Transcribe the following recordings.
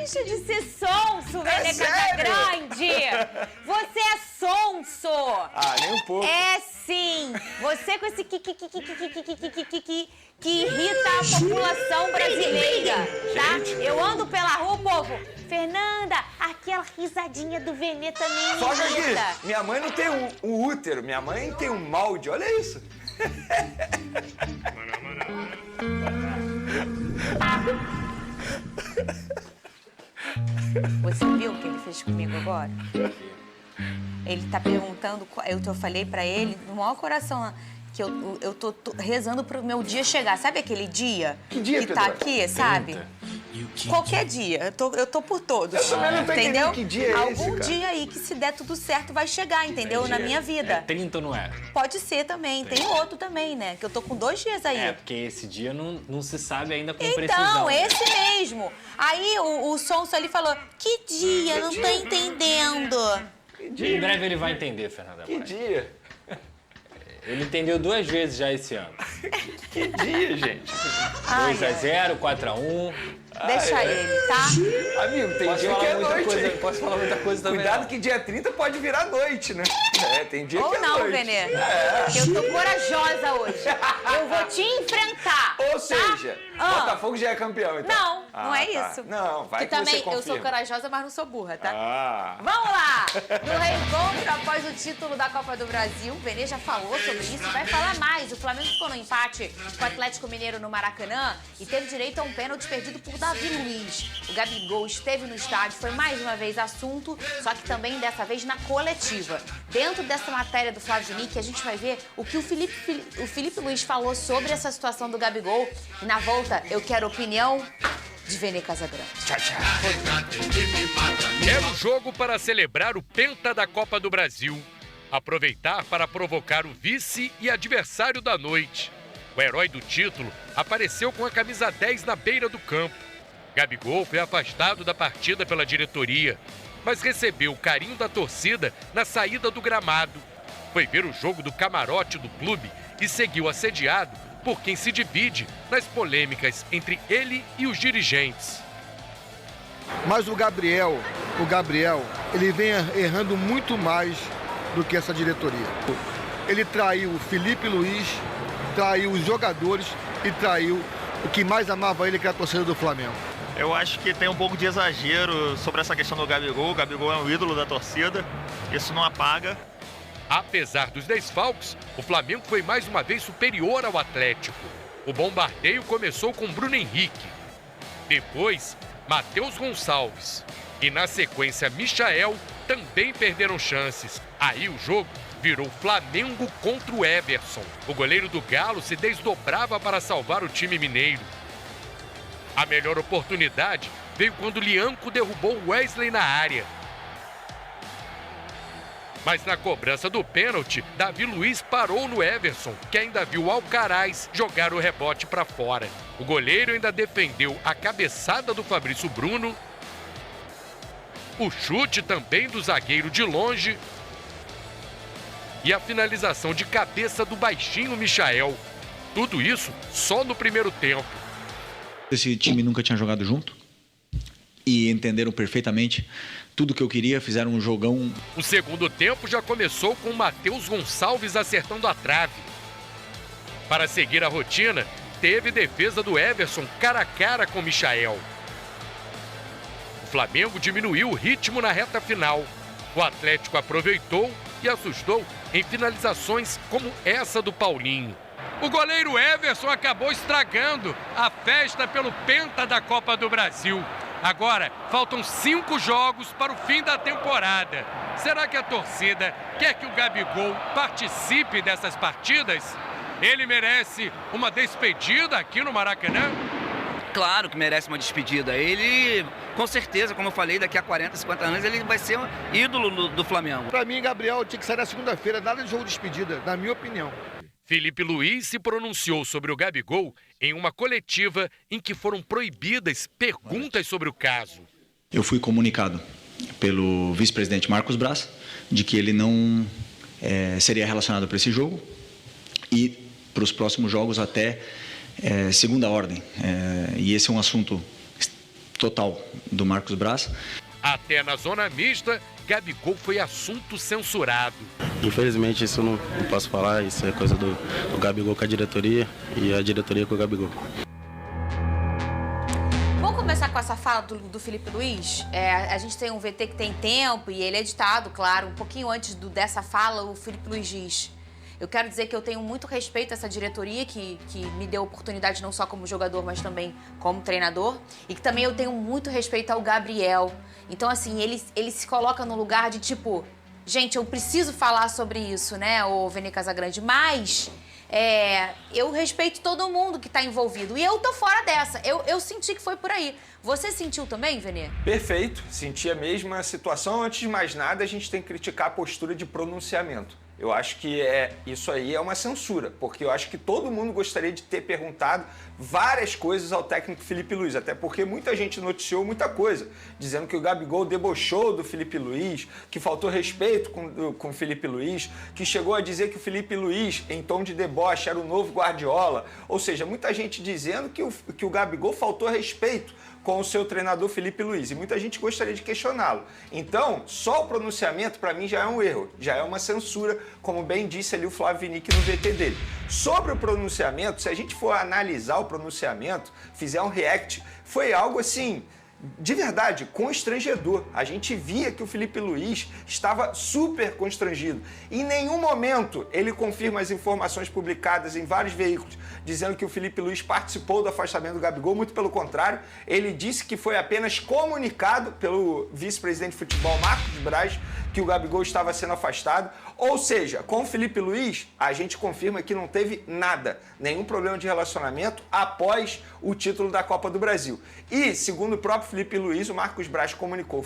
Deixa de ser sonso, Vene Casagrande! Você é sonso! Ah, nem um pouco. É sim! Você com esse que irrita a população brasileira, tá? Eu ando pela rua, povo. Fernanda, aquela risadinha do Vene também me Foca irrita. aqui. Minha mãe não tem um útero, minha mãe tem um molde, olha isso. Você viu o que ele fez comigo agora? Ele tá perguntando, eu falei pra ele, no maior coração, que eu tô rezando pro meu dia chegar. Sabe aquele dia? Que dia, que tá Pedro? aqui, sabe? Qualquer dia. Eu tô por todos. Eu também não tô entendeu? entendendo que dia é esse, Algum cara. dia aí que, se der tudo certo, vai chegar, entendeu? Na minha vida. É 30 ou não é? Pode ser também. Tem outro também, né? Que eu tô com 2 dias aí. É, porque esse dia não se sabe ainda com precisão. Então, esse mesmo. Aí o Sonso ali falou, que dia? Não tô entendendo. Em breve ele vai entender, Fernanda Que Moraes. dia? Ele entendeu 2 vezes já esse ano. Que dia, gente? 2-0, 4-1. Deixa ele, tá? Amigo, tem Posso dia que falar é muita noite, coisa, hein? posso falar muita coisa também. Cuidado não. que dia 30 pode virar noite, né? É, tem dia Ou que é não, noite. Vene. Porque eu tô corajosa hoje. Eu vou te enfrentar. Ou seja, Ah. Botafogo já é campeão, então. Não é tá. isso. Não, vai Que que também você confirma. eu sou corajosa, mas não sou burra, tá? Ah. Vamos lá! No reencontro após o título da Copa do Brasil, o Vene já falou sobre isso e vai falar mais. O Flamengo ficou no empate com o Atlético Mineiro no Maracanã e teve direito a um pênalti perdido por Davi Luiz. O Gabigol esteve no estádio, foi mais uma vez assunto, só que também dessa vez na coletiva. Dentro dessa matéria do Flávio Diniz, a gente vai ver o que o Felipe Luiz falou sobre essa situação do Gabigol. E na volta, eu quero a opinião de Vene Casagrande. Tchau, tchau. Era o jogo para celebrar o penta da Copa do Brasil. Aproveitar para provocar o vice e adversário da noite. O herói do título apareceu com a camisa 10 na beira do campo. Gabigol foi afastado da partida pela diretoria, mas recebeu o carinho da torcida na saída do gramado. Foi ver o jogo do camarote do clube e seguiu assediado por quem se divide nas polêmicas entre ele e os dirigentes. Mas o Gabriel, ele vem errando muito mais do que essa diretoria. Ele traiu o Felipe Luiz, traiu os jogadores e traiu o que mais amava ele, que é a torcida do Flamengo. Eu acho que tem um pouco de exagero sobre essa questão do Gabigol. O Gabigol é um ídolo da torcida, isso não apaga. Apesar dos desfalques, o Flamengo foi mais uma vez superior ao Atlético. O bombardeio começou com Bruno Henrique. Depois, Matheus Gonçalves. E na sequência, Michael também perderam chances. Aí o jogo virou Flamengo contra o Everson. O goleiro do Galo se desdobrava para salvar o time mineiro. A melhor oportunidade veio quando Lianco derrubou Wesley na área. Mas na cobrança do pênalti, Davi Luiz parou no Everson, que ainda viu Alcaraz jogar o rebote para fora. O goleiro ainda defendeu a cabeçada do Fabrício Bruno, o chute também do zagueiro de longe e a finalização de cabeça do baixinho Michael. Tudo isso só no primeiro tempo. Esse time nunca tinha jogado junto e entenderam perfeitamente tudo que eu queria, fizeram um jogão. O segundo tempo já começou com o Matheus Gonçalves acertando a trave. Para seguir a rotina, teve defesa do Everson cara a cara com o Michael. O Flamengo diminuiu o ritmo na reta final. O Atlético aproveitou e assustou em finalizações como essa do Paulinho. O goleiro Everson acabou estragando a festa pelo penta da Copa do Brasil. Agora, faltam 5 jogos para o fim da temporada. Será que a torcida quer que o Gabigol participe dessas partidas? Ele merece uma despedida aqui no Maracanã? Claro que merece uma despedida. Ele, com certeza, como eu falei, daqui a 40, 50 anos, ele vai ser um ídolo do Flamengo. Para mim, Gabriel tinha que sair na segunda-feira, nada de jogo de despedida, na minha opinião. Felipe Luiz se pronunciou sobre o Gabigol em uma coletiva em que foram proibidas perguntas sobre o caso. Eu fui comunicado pelo vice-presidente Marcos Braz de que ele não seria relacionado para esse jogo e para os próximos jogos até segunda ordem. E esse é um assunto total do Marcos Braz. Até na zona mista, Gabigol foi assunto censurado. Infelizmente isso eu não posso falar, isso é coisa do Gabigol com a diretoria e a diretoria com o Gabigol. Vamos começar com essa fala do Felipe Luiz? A gente tem um VT que tem tempo e ele é editado, claro. Um pouquinho antes dessa fala, o Felipe Luiz diz: eu quero dizer que eu tenho muito respeito a essa diretoria que me deu oportunidade não só como jogador, mas também como treinador. E que também eu tenho muito respeito ao Gabriel. Então, assim, ele se coloca no lugar de tipo... Gente, eu preciso falar sobre isso, né, o Vene Casagrande, mas eu respeito todo mundo que tá envolvido. E eu tô fora dessa. Eu senti que foi por aí. Você sentiu também, Vene? Perfeito, senti a mesma situação. Antes de mais nada, a gente tem que criticar a postura de pronunciamento. Eu acho que isso aí é uma censura, porque eu acho que todo mundo gostaria de ter perguntado várias coisas ao técnico Felipe Luiz, até porque muita gente noticiou muita coisa, dizendo que o Gabigol debochou do Felipe Luiz, que faltou respeito com o Felipe Luiz, que chegou a dizer que o Felipe Luiz, em tom de deboche, era o novo Guardiola. Ou seja, muita gente dizendo que o Gabigol faltou respeito com o seu treinador Felipe Luiz, e muita gente gostaria de questioná-lo. Então, só o pronunciamento, para mim, já é um erro, já é uma censura, como bem disse ali o Flávio Vinick no VT dele. Sobre o pronunciamento, se a gente for analisar o pronunciamento, fizer um react, foi algo assim... de verdade, constrangedor. A gente via que o Felipe Luiz estava super constrangido. Em nenhum momento ele confirma as informações publicadas em vários veículos, dizendo que o Felipe Luiz participou do afastamento do Gabigol. Muito pelo contrário, ele disse que foi apenas comunicado pelo vice-presidente de futebol, Marcos Braz, que o Gabigol estava sendo afastado. Ou seja, com o Felipe Luiz, a gente confirma que não teve nada, nenhum problema de relacionamento após o título da Copa do Brasil. E, segundo o próprio Felipe Luiz, o Marcos Braz comunicou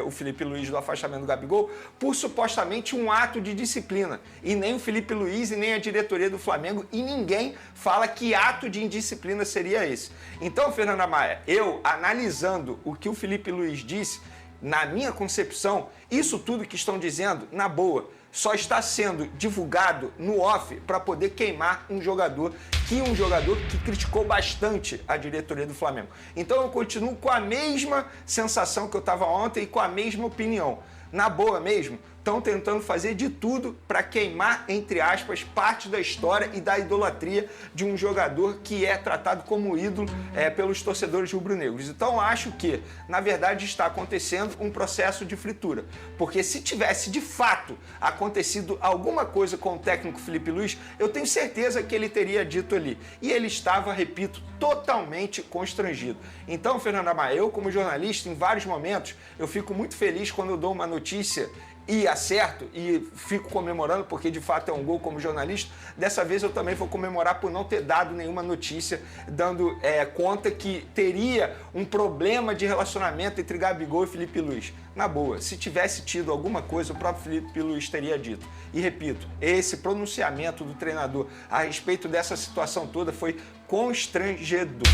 o Felipe Luiz do afastamento do Gabigol por supostamente um ato de disciplina. E nem o Felipe Luiz e nem a diretoria do Flamengo e ninguém fala que ato de indisciplina seria esse. Então, Fernanda Maia, eu analisando o que o Felipe Luiz disse, na minha concepção, isso tudo que estão dizendo, na boa, só está sendo divulgado no off para poder queimar um jogador que criticou bastante a diretoria do Flamengo. Então eu continuo com a mesma sensação que eu estava ontem e com a mesma opinião. Na boa mesmo, estão tentando fazer de tudo para queimar, entre aspas, parte da história e da idolatria de um jogador que é tratado como ídolo pelos torcedores rubro-negros. Então acho que, na verdade, está acontecendo um processo de fritura. Porque se tivesse, de fato, acontecido alguma coisa com o técnico Felipe Luiz, eu tenho certeza que ele teria dito ali. E ele estava, repito, totalmente constrangido. Então, Fernanda Maia, eu como jornalista, em vários momentos, eu fico muito feliz quando eu dou uma notícia e acerto e fico comemorando porque de fato é um gol como jornalista. Dessa vez eu também vou comemorar por não ter dado nenhuma notícia dando conta que teria um problema de relacionamento entre Gabigol e Felipe Luiz. Na boa, se tivesse tido alguma coisa, o próprio Felipe Luiz teria dito. E repito, esse pronunciamento do treinador a respeito dessa situação toda foi constrangedor.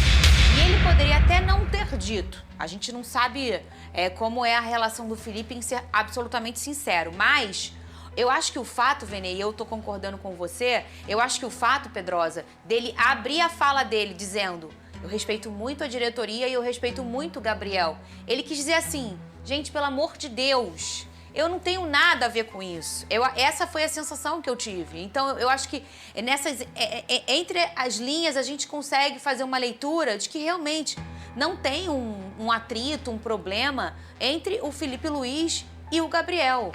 E ele poderia até não ter dito. A gente não sabe como é a relação do Felipe em ser absolutamente sincero. Mas eu acho que o fato, Vene, e eu tô concordando com você, eu acho que o fato, Pedrosa, dele abrir a fala dele dizendo: eu respeito muito a diretoria e eu respeito muito o Gabriel. Ele quis dizer assim: gente, pelo amor de Deus, eu não tenho nada a ver com isso. Essa foi a sensação que eu tive. Então, eu acho que entre as linhas a gente consegue fazer uma leitura de que realmente não tem um atrito, um problema entre o Felipe Luiz e o Gabriel.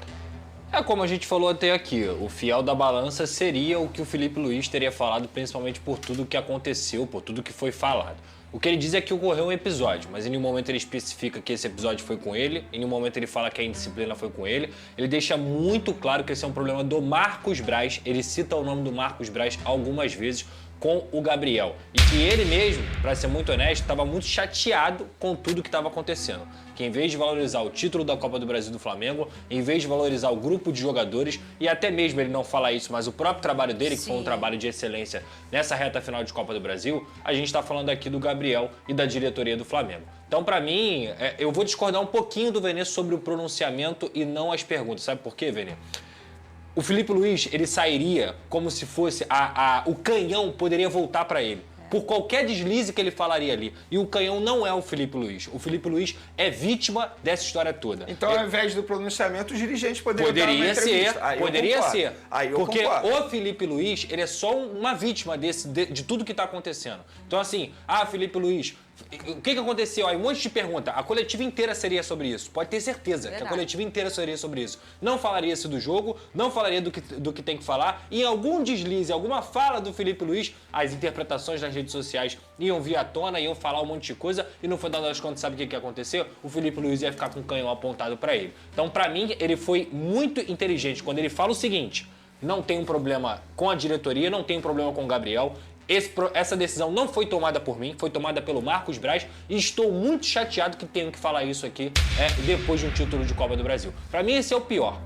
É como a gente falou até aqui, o fiel da balança seria o que o Felipe Luiz teria falado, principalmente por tudo que aconteceu, por tudo que foi falado. O que ele diz é que ocorreu um episódio, mas em nenhum momento ele especifica que esse episódio foi com ele, em nenhum momento ele fala que a indisciplina foi com ele. Ele deixa muito claro que esse é um problema do Marcos Braz, ele cita o nome do Marcos Braz algumas vezes com o Gabriel. E que ele mesmo, para ser muito honesto, estava muito chateado com tudo que estava acontecendo. Que em vez de valorizar o título da Copa do Brasil do Flamengo, em vez de valorizar o grupo de jogadores, e até mesmo ele não fala isso, mas o próprio trabalho dele, que foi um trabalho de excelência nessa reta final de Copa do Brasil, a gente está falando aqui do Gabriel e da diretoria do Flamengo. Então, para mim, eu vou discordar um pouquinho do Vene sobre o pronunciamento e não as perguntas. Sabe por quê, Vene? O Felipe Luiz, ele sairia como se fosse o canhão poderia voltar para ele. por qualquer deslize que ele falaria ali. E o Canhão não é o Filipe Luís. O Filipe Luís é vítima dessa história toda. Então, ao invés do pronunciamento, os dirigentes poderiam dar uma entrevista. Poderia ser. Aí eu porque concordo. o Filipe Luís, ele é só uma vítima de tudo que está acontecendo. Então, assim, Filipe Luís, o que aconteceu? Aí um monte de pergunta. A coletiva inteira seria sobre isso. Pode ter certeza que a coletiva inteira seria sobre isso. Não falaria-se do jogo, não falaria do que tem que falar. E em algum deslize, alguma fala do Filipe Luís, as interpretações nas redes sociais iam vir à tona, iam falar um monte de coisa. E no final das contas, sabe o que aconteceu? O Filipe Luís ia ficar com o canhão apontado para ele. Então, para mim, ele foi muito inteligente quando ele fala o seguinte: não tem um problema com a diretoria, não tem um problema com o Gabriel. Essa decisão não foi tomada por mim, foi tomada pelo Marcos Braz e estou muito chateado que tenho que falar isso aqui depois de um título de Copa do Brasil. Para mim, esse é o pior.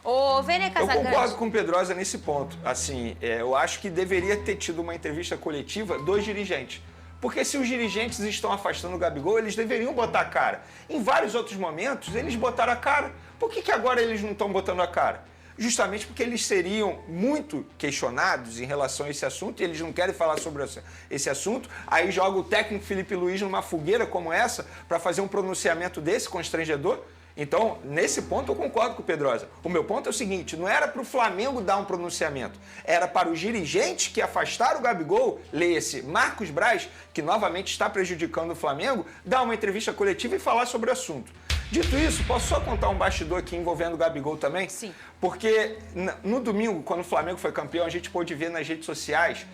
Ô, Vene Casagrande. Eu concordo com o Pedrosa nesse ponto. Assim, eu acho que deveria ter tido uma entrevista coletiva dos dirigentes. Porque se os dirigentes estão afastando o Gabigol, eles deveriam botar a cara. Em vários outros momentos, eles botaram a cara. Por que agora eles não estão botando a cara? Justamente porque eles seriam muito questionados em relação a esse assunto e eles não querem falar sobre esse assunto. Aí joga o técnico Filipe Luís numa fogueira como essa para fazer um pronunciamento desse constrangedor. Então, nesse ponto eu concordo com o Pedrosa. O meu ponto é o seguinte, não era para o Flamengo dar um pronunciamento, era para os dirigentes que afastaram o Gabigol, leia-se Marcos Braz, que novamente está prejudicando o Flamengo, dar uma entrevista coletiva e falar sobre o assunto. Dito isso, posso só contar um bastidor aqui envolvendo o Gabigol também? Sim. Porque no domingo, quando o Flamengo foi campeão, a gente pôde ver nas redes sociais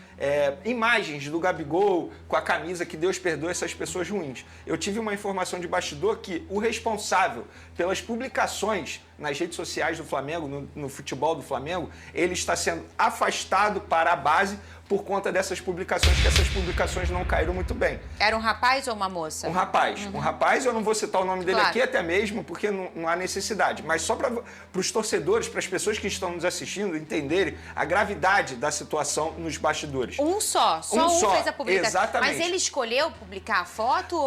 imagens do Gabigol com a camisa que Deus perdoe essas pessoas ruins. Eu tive uma informação de bastidor que o responsável pelas publicações nas redes sociais do Flamengo, no futebol do Flamengo, ele está sendo afastado para a base por conta dessas publicações, que essas publicações não caíram muito bem. Era um rapaz ou uma moça? Um rapaz. Um rapaz, eu não vou citar o nome dele aqui, até mesmo porque não há necessidade. Mas só para os torcedores, para as pessoas que estão nos assistindo entenderem a gravidade da situação nos bastidores. Só um fez a publicação. Exatamente. Mas ele escolheu publicar a foto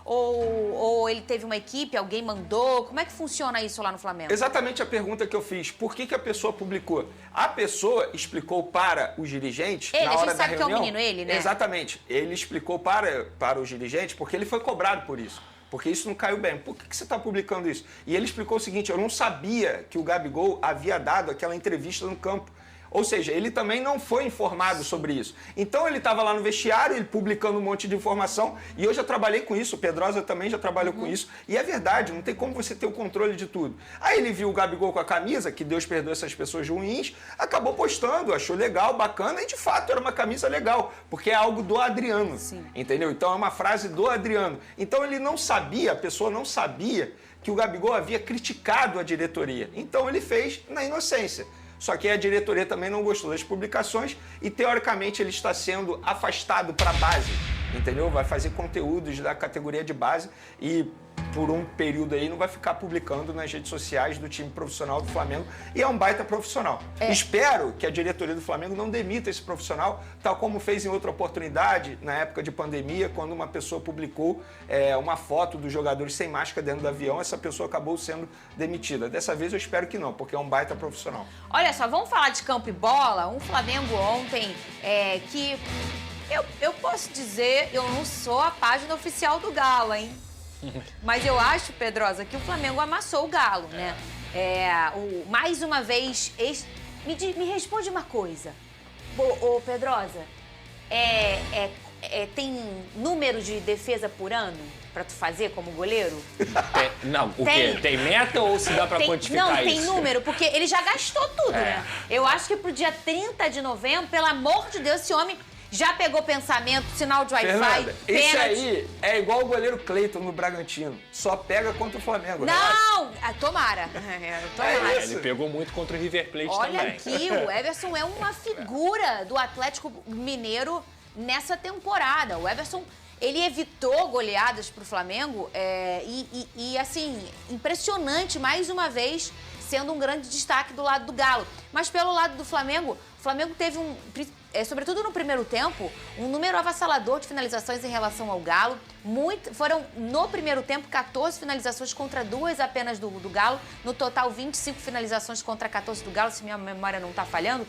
ou ele teve uma equipe, alguém mandou? Como é que funciona isso lá no Flamengo? Exatamente a pergunta que eu fiz. Por que a pessoa publicou? A pessoa explicou para os dirigentes, na hora da reunião... a gente sabe que é um menino, ele, né? Exatamente. Ele explicou para os dirigentes porque ele foi cobrado por isso. Porque isso não caiu bem. Por que você está publicando isso? E ele explicou o seguinte, eu não sabia que o Gabigol havia dado aquela entrevista no campo. Ou seja, ele também não foi informado sobre isso. Então ele estava lá no vestiário, ele publicando um monte de informação, e eu já trabalhei com isso, o Pedrosa também já trabalhou com isso, e é verdade, não tem como você ter o controle de tudo. Aí ele viu o Gabigol com a camisa, que Deus perdoe essas pessoas ruins, acabou postando, achou legal, bacana, e de fato era uma camisa legal, porque é algo do Adriano, entendeu? Então é uma frase do Adriano. Então ele não sabia, a pessoa não sabia que o Gabigol havia criticado a diretoria. Então ele fez na inocência. Só que a diretoria também não gostou das publicações e, teoricamente, ele está sendo afastado para a base, entendeu? Vai fazer conteúdos da categoria de base e, por um período aí, não vai ficar publicando nas redes sociais do time profissional do Flamengo. E é um baita profissional. Espero que a diretoria do Flamengo não demita esse profissional, tal como fez em outra oportunidade, na época de pandemia, quando uma pessoa publicou uma foto dos jogadores sem máscara dentro do avião, essa pessoa acabou sendo demitida. Dessa vez eu espero que não, porque é um baita profissional. Olha só, vamos falar de campo e bola? Um Flamengo ontem que... Eu posso dizer, eu não sou a página oficial do Galo, hein? Mas eu acho, Pedrosa, que o Flamengo amassou o Galo, né? Mais uma vez... Me responde uma coisa. Ô, Pedrosa, tem número de defesa por ano pra tu fazer como goleiro? Quê? Tem meta ou se dá pra quantificar isso? Não, tem número, porque ele já gastou tudo, né? Eu acho que pro dia 30 de novembro, pelo amor de Deus, esse homem... Já pegou pensamento, sinal de Wi-Fi, Fernanda, pênalti. Esse aí é igual o goleiro Cleiton no Bragantino. Só pega contra o Flamengo. Não! Tomara. Ele pegou muito contra o River Plate também. Olha aqui, o Everson é uma figura do Atlético Mineiro nessa temporada. O Everson Ele evitou goleadas para o Flamengo e, assim, impressionante, mais uma vez, sendo um grande destaque do lado do Galo. Mas pelo lado do Flamengo, o Flamengo teve sobretudo no primeiro tempo, um número avassalador de finalizações em relação ao Galo. Foram, no primeiro tempo, 14 finalizações contra 2 apenas do Galo. No total, 25 finalizações contra 14 do Galo, se minha memória não está falhando.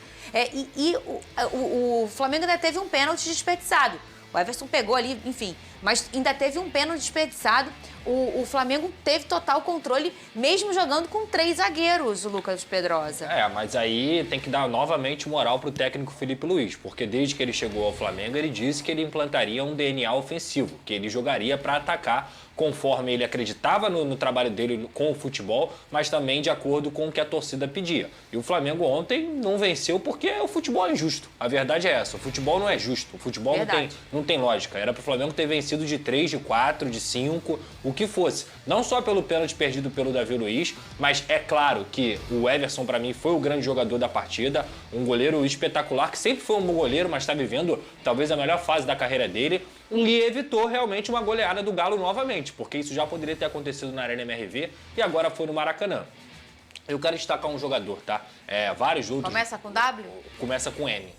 O Flamengo ainda teve um pênalti desperdiçado. O Everson pegou ali, enfim, mas ainda teve um pênalti desperdiçado. O Flamengo teve total controle, mesmo jogando com 3 zagueiros, o Lucas Pedrosa. Mas aí tem que dar novamente moral pro técnico Filipe Luís, porque desde que ele chegou ao Flamengo, ele disse que ele implantaria um DNA ofensivo, que ele jogaria para atacar conforme ele acreditava no trabalho dele com o futebol, mas também de acordo com o que a torcida pedia. E o Flamengo ontem não venceu porque o futebol é injusto. A verdade é essa, o futebol não é justo, o futebol não tem lógica. Era pro Flamengo ter vencido de 3, de 4, de 5, o que fosse. Não só pelo pênalti perdido pelo Davi Luiz, mas é claro que o Everson, para mim, foi o grande jogador da partida, um goleiro espetacular, que sempre foi um bom goleiro, mas está vivendo talvez a melhor fase da carreira dele, e evitou realmente uma goleada do Galo novamente, porque isso já poderia ter acontecido na Arena MRV e agora foi no Maracanã. Eu quero destacar um jogador, tá? Vários outros. Começa com W? Começa com M.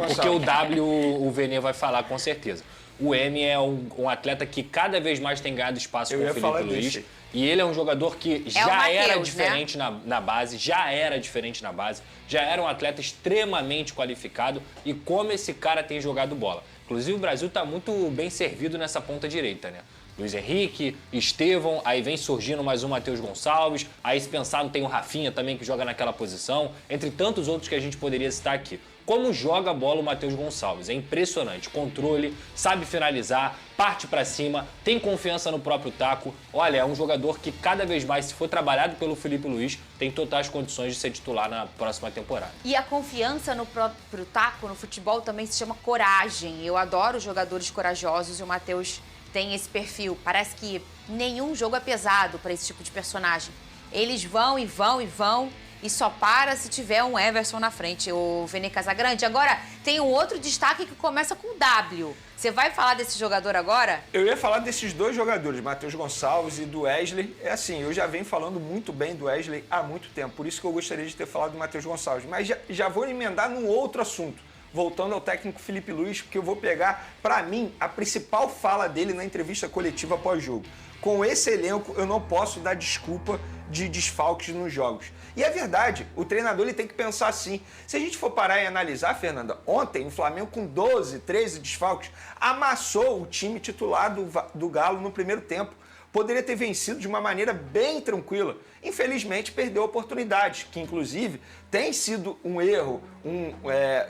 Porque o W o Vene vai falar com certeza. O M é um atleta que cada vez mais tem ganhado espaço com o Filipe Luís. E ele é um jogador que já era diferente na base, já era um atleta extremamente qualificado e como esse cara tem jogado bola. Inclusive o Brasil está muito bem servido nessa ponta direita, né? Luiz Henrique, Estevão, aí vem surgindo mais um Matheus Gonçalves, aí se pensar tem o Rafinha também que joga naquela posição, entre tantos outros que a gente poderia citar aqui. Como joga a bola o Matheus Gonçalves, é impressionante, controle, sabe finalizar, parte pra cima, tem confiança no próprio taco. Olha, é um jogador que cada vez mais, se for trabalhado pelo Filipe Luís, tem totais condições de ser titular na próxima temporada. E a confiança no próprio taco, no futebol, também se chama coragem. Eu adoro jogadores corajosos e o Matheus tem esse perfil. Parece que nenhum jogo é pesado para esse tipo de personagem. Eles vão e vão e vão e só para se tiver um Everson na frente, o Vene Casagrande. Agora, tem um outro destaque que começa com W. Você vai falar desse jogador agora? Eu ia falar desses dois jogadores, Matheus Gonçalves e do Wesley. Eu já venho falando muito bem do Wesley há muito tempo, por isso que eu gostaria de ter falado do Matheus Gonçalves. Mas já vou emendar num outro assunto, voltando ao técnico Filipe Luís, porque eu vou pegar, para mim, a principal fala dele na entrevista coletiva pós-jogo. Com esse elenco, eu não posso dar desculpa de desfalques nos jogos. E é verdade, o treinador ele tem que pensar assim. Se a gente for parar e analisar, Fernanda, ontem o Flamengo com 12, 13 desfalques amassou o time titular do Galo no primeiro tempo. Poderia ter vencido de uma maneira bem tranquila. Infelizmente, perdeu oportunidades, que inclusive tem sido um erro,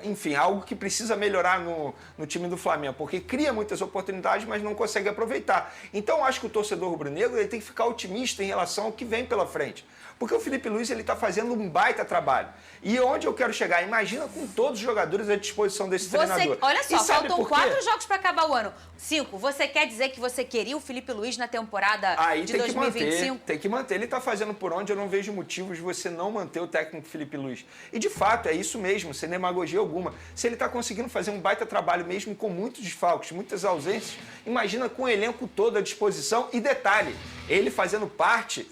enfim, algo que precisa melhorar no time do Flamengo, porque cria muitas oportunidades, mas não consegue aproveitar. Então, acho que o torcedor rubro-negro ele tem que ficar otimista em relação ao que vem pela frente. Porque o Filipe Luís está fazendo um baita trabalho. E onde eu quero chegar? Imagina com todos os jogadores à disposição desse treinador. Olha só, faltam 4 jogos para acabar o ano. 5. Você quer dizer que você queria o Filipe Luís na temporada de 2025? Tem que manter. Ele está fazendo por onde eu não vejo motivos de você não manter o técnico Filipe Luís. E de fato, é isso mesmo, sem demagogia alguma. Se ele está conseguindo fazer um baita trabalho mesmo com muitos desfalques, muitas ausências, imagina com o elenco todo à disposição. E detalhe, ele fazendo parte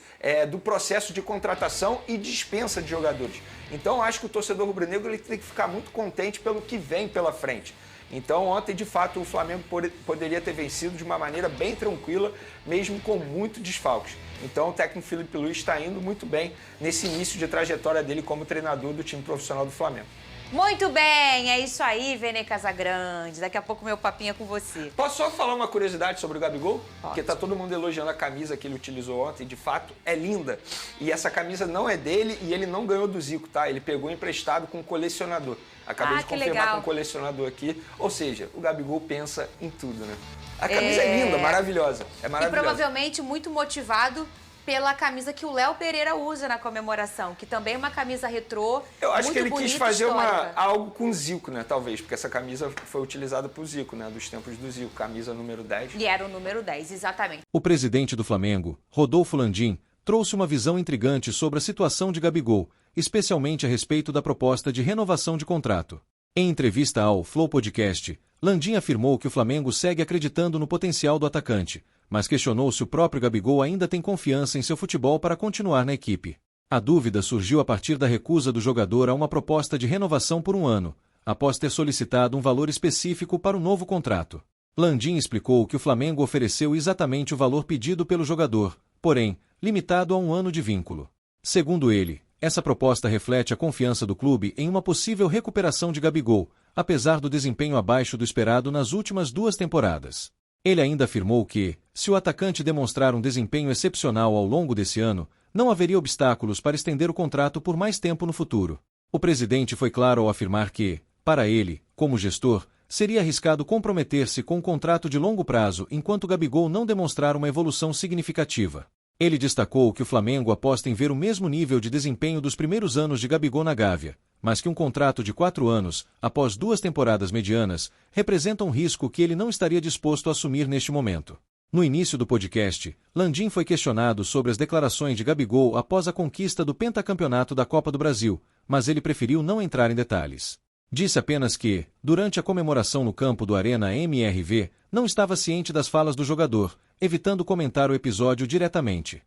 do processo de contratação e dispensa de jogadores. Então, acho que o torcedor rubro-negro ele tem que ficar muito contente pelo que vem pela frente. Então, ontem, de fato, o Flamengo poderia ter vencido de uma maneira bem tranquila, mesmo com muito desfalques. Então, o técnico Filipe Luís está indo muito bem nesse início de trajetória dele como treinador do time profissional do Flamengo. Muito bem, é isso aí, Vene Casagrande. Daqui a pouco meu papinho é com você. Posso só falar uma curiosidade sobre o Gabigol? Pode. Porque tá todo mundo elogiando a camisa que ele utilizou ontem, de fato, é linda. E essa camisa não é dele e ele não ganhou do Zico, tá? Ele pegou emprestado com um colecionador. Acabei de confirmar com um colecionador aqui. Ou seja, o Gabigol pensa em tudo, né? A camisa é linda, maravilhosa. É maravilhosa. E provavelmente muito motivado pela camisa que o Léo Pereira usa na comemoração, que também é uma camisa retrô. Eu acho muito que ele bonita, quis fazer histórica. algo com o Zico, né? Talvez, porque essa camisa foi utilizada por Zico, né? Dos tempos do Zico, camisa número 10. E era o número 10, exatamente. O presidente do Flamengo, Rodolfo Landim, trouxe uma visão intrigante sobre a situação de Gabigol, especialmente a respeito da proposta de renovação de contrato. Em entrevista ao Flow Podcast, Landim afirmou que o Flamengo segue acreditando no potencial do atacante, mas questionou se o próprio Gabigol ainda tem confiança em seu futebol para continuar na equipe. A dúvida surgiu a partir da recusa do jogador a uma proposta de renovação por 1 ano, após ter solicitado um valor específico para o novo contrato. Landim explicou que o Flamengo ofereceu exatamente o valor pedido pelo jogador, porém, limitado a 1 ano de vínculo. Segundo ele, essa proposta reflete a confiança do clube em uma possível recuperação de Gabigol, apesar do desempenho abaixo do esperado nas últimas 2 temporadas. Ele ainda afirmou que, se o atacante demonstrar um desempenho excepcional ao longo desse ano, não haveria obstáculos para estender o contrato por mais tempo no futuro. O presidente foi claro ao afirmar que, para ele, como gestor, seria arriscado comprometer-se com um contrato de longo prazo enquanto Gabigol não demonstrar uma evolução significativa. Ele destacou que o Flamengo aposta em ver o mesmo nível de desempenho dos primeiros anos de Gabigol na Gávea, mas que um contrato de 4 anos, após 2 temporadas medianas, representa um risco que ele não estaria disposto a assumir neste momento. No início do podcast, Landim foi questionado sobre as declarações de Gabigol após a conquista do pentacampeonato da Copa do Brasil, mas ele preferiu não entrar em detalhes. Disse apenas que, durante a comemoração no campo do Arena MRV, não estava ciente das falas do jogador, evitando comentar o episódio diretamente.